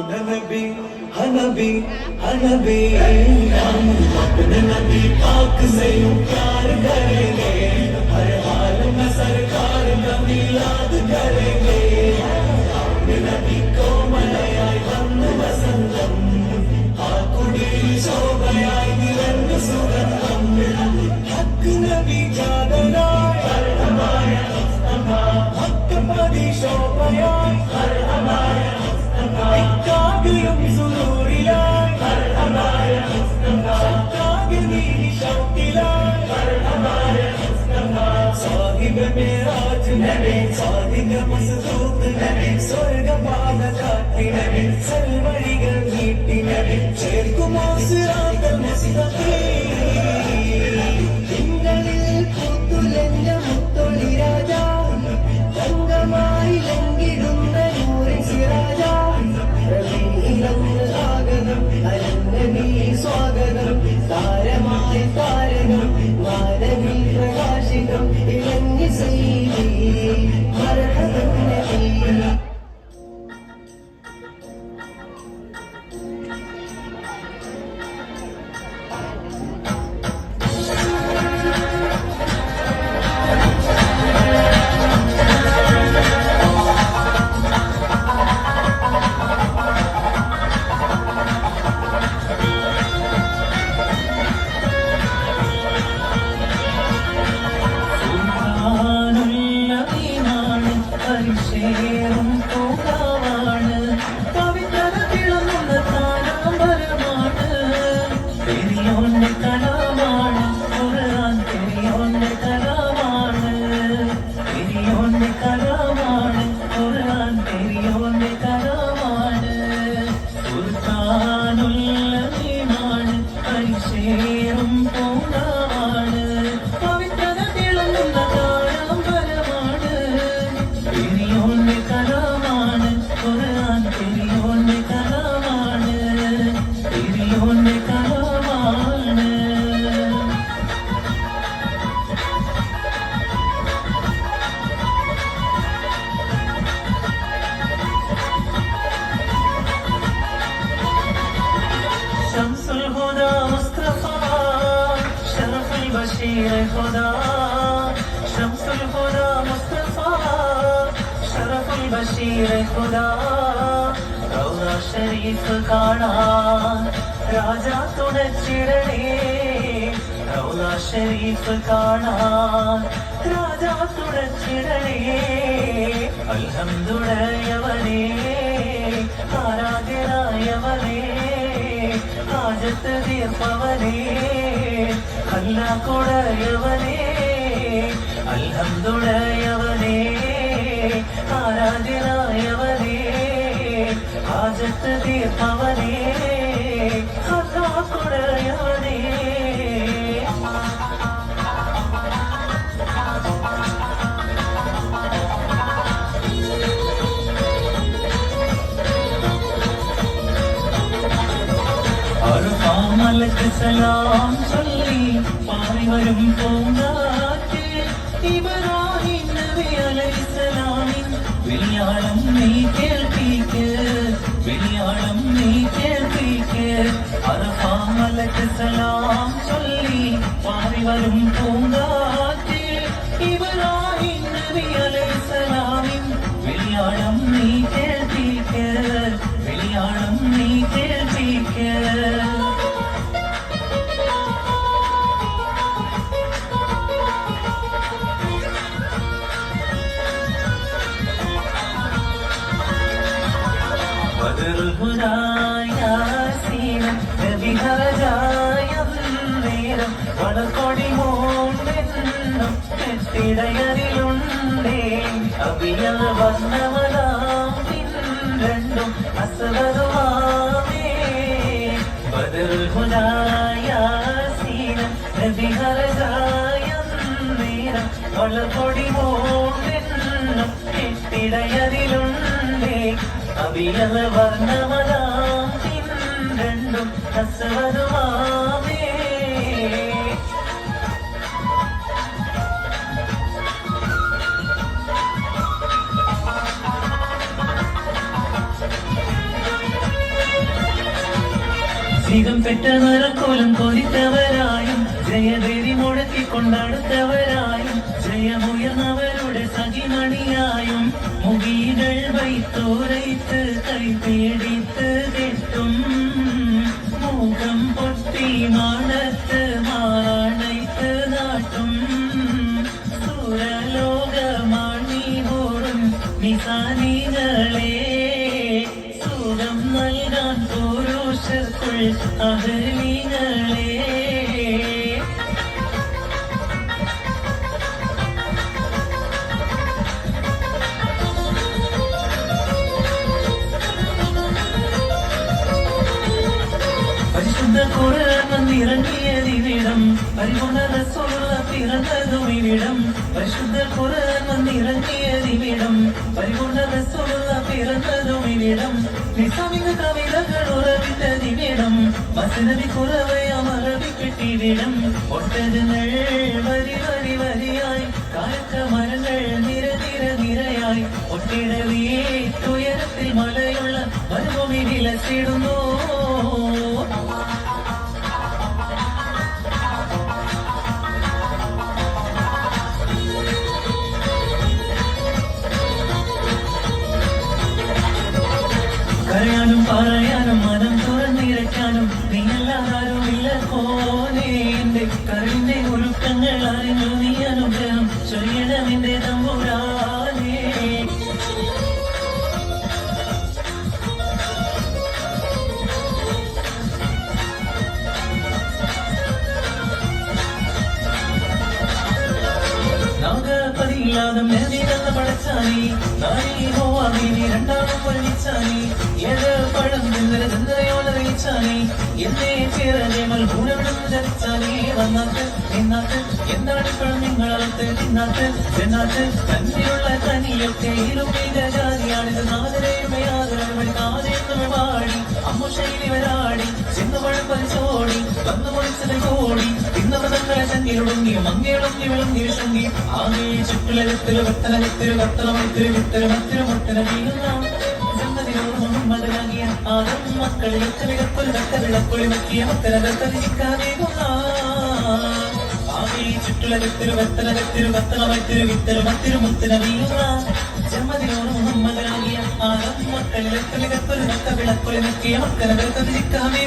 अपना नबी हनबी हनबी हम अपने नबी पाक से यूं प्यार करेंगे हर हाल में सरकार का मिलाद करेंगे अपने नबी को मनाया वंद वसंतम आकुड़ी शोभयाई निरंग सुगंधम हक नबी जादनाय हर हमारे मुस्तफा हक पदी शोभयाई हर हमारे ഇക്കാകയും സുരൂരിലായി ഹർഹമായ മുസ്തഫ ശബ്ദാഗ്നി ശൗക്കിലായി ഹർഹമായ മുസ്തഫ സാഹിബ് മിറാജ് നബി സാദിഖ മസ്ദൂഖ് നബി സ്വർഗ്ഗപാത കാട്ടി നബി സൽവഴികൾ നീട്ടി നബി ചേർക്കുമോ സിറാത്തൽ മുസ്തഖീം തിങ്കളിൽ പൂത്തുലഞ്ഞ മുത്തൊളി രാജ തങ്കമായി ലംഘിടുന്ന നൂറിൻ സിറാജ സ്വാഗതം താരമായി താരകം മാനവി പ്രകാശികം ഇളങ്ങി സൈലി മർഹബൻ നബി बशीर खुदा शम्सुल खुदा मुस्तफा शरफुल बशीर खुदा रौज़ा शरीफ കാണാൻ രാജാ തുണച്ചിടണേ റൗള ഷരീഫ് കാണാൻ രാജാ തുണച്ചിടണേ അൽഹംദുലില്ലാഹവനേ ആരാധ്യനായവനേ ഹാജത്ത് തീർപ്പവനേ അല്ലാഹുടയവനേ അൽഹംദുലില്ലാഹവനേ ആരാധ്യനായവനേ ഹാജത്ത് തീർപ്പവനേ അല്ലാഹുടയവനേ മലക്ക് സലാം ചൊല്ലി പാറി വരും പൂങ്കാറ്റേ ഇബ്രാഹിം നബി അലൈഹിസ്സലാമിൻ വിളിയാളം നീ കേൾപ്പിക്ക് വിളിയാളം നീ കേൾപ്പിക്ക് അറഫാ മലക്ക് സലാം ചൊല്ലി പാറി വരും പൂങ്കാറ്റേ ഇബ്രാഹിം നബി അലൈഹിസ്സലാമിൻ വിളിയാളം നീ കേൾപ്പിക്ക് വിളിയാളം നീ കേൾപ്പിക്ക് വളക്കൊടി മോണ്ടെന്നും കെട്ടിടയറിലുണ്ടേ അഭിയൽ വന്നവനാം രണ്ടും അസവരുമാമേ ബദറുൽ ഹുദായ സീന നബി ഹർജായം നേരം വളക്കൊടി മോണ്ടെന്നും കെട്ടിടയറിലുണ്ടേ അഭിയൽ വർണ്ണവനാം രണ്ടും അസവരുമാമേ ജീവൻ പെറ്റ നരക്കോലം കൊതിത്തവരായും ജയദേവി മുഴക്കി കൊണ്ടടുത്തവരായും ജയമുയർന്നവരുടെ സഖിമണിയായും മുഗീകൾ വൈത്തോരൈത്ത് കൈപേടിത്ത് കെട്ടും മുഖം പൊട്ടി മാണത്ത് മാറണൈത്ത് നാട്ടും സുരലോകമാണി പോറും നിസാനികളെ സുഖം നൽകാൻ പുരുഷർക്കുൾ അഹലികളെ പരിശുദ്ധ ഖുർആൻ വന്നിറങ്ങിയതിവിടം പരിപൂർണ്ണ റസൂലുള്ള പിറന്നതും ഇവിടം പരിശുദ്ധ ഖുർആൻ വന്നിറങ്ങിയതിവിടം പരിപൂർണ്ണ റസൂലുള്ള പിറന്നതും ഇവിടം നിസാമിക കവിതകൾ ഉറവിട്ടതിവിടം മസ്നബി ഖുർആൻ അറബി കിട്ടിയിടം ഒട്ടകങ്ങൾ വരി വരി വരിയായി കായക്ക മരങ്ങൾ നിര നിര നിരയായി ഒട്ടിടവേ തുയരത്തിൽ മലയുള്ള മരുഭൂമി വിലസിടുന്നു കരയാനും പറയാനും മനം തുറന്നിരക്കാനും നീയല്ലാതാരും ഇല്ല പോലെ എന്റെ കരളിന്റെ ഒരുക്കങ്ങൾ അറിഞ്ഞു നീ അനുഗ്രഹം ചൊരിയണമെന്റെ തമ്പുരാനേ നാഗപതിയില്ലാതെ നേരിടുന്ന പടച്ചാനി നാരീഹോ അമീനി രണ്ടാമം പൊലിച്ചാനി ഏത് പഴം നിന്നരയോലറിയിച്ചാനി എന്നെ ചേരങ്ങൾ ഗുണവിടുന്നു ധരിച്ചാനി വന്നാട്ട് നിന്നാട്ട് എന്താണ് ഇപ്പോഴും നിങ്ങളകത്ത് നിന്നാട്ട് ചെന്നാട്ട് തന്നിലുള്ള തനിയൊക്കെ ഇരുമീത ജാതിയാണിത് നാദരയുമേ ആദരവഴി കാതെന്ന് പാടി അമ്മുശൈലി വരാടി ചെന്നുപഴം പരിശോടി വന്നു പൊളിച്ചത് കോടി തിന്നവതങ്ങളെ ചങ്കിലൊടുങ്ങി മങ്ങേടുങ്ങി വിളങ്ങി വിഷങ്ങി ആകെ ചുറ്റുലകത്തില് വട്ടനകത്തില് വട്ടണമത്തില് വിട്ടല് മത്തില് മുട്ടന വീഴുന്ന ജന്മതിനോട് മുഹമ്മദാകിയ ആദം മക്കളിൽ ഒറ്റവിളപ്പൊരു വട്ടവിളപ്പൊളി മക്കിയ മക്കരകത്തരിക്കാതെ ആകെ ചുറ്റുലകത്തില് വട്ടനകത്തില് വട്ടണമത്തില് വിട്ടല് മത്തില് മുട്ടന വീഴുന്ന ജന്മതിനോട് മുഹമ്മദാകിയ ആദം മക്കളിൽ ഒറ്റവിളപ്പൊരു വട്ടവിളപ്പൊളി മക്കിയ മക്കരകത്തരിക്കാതെ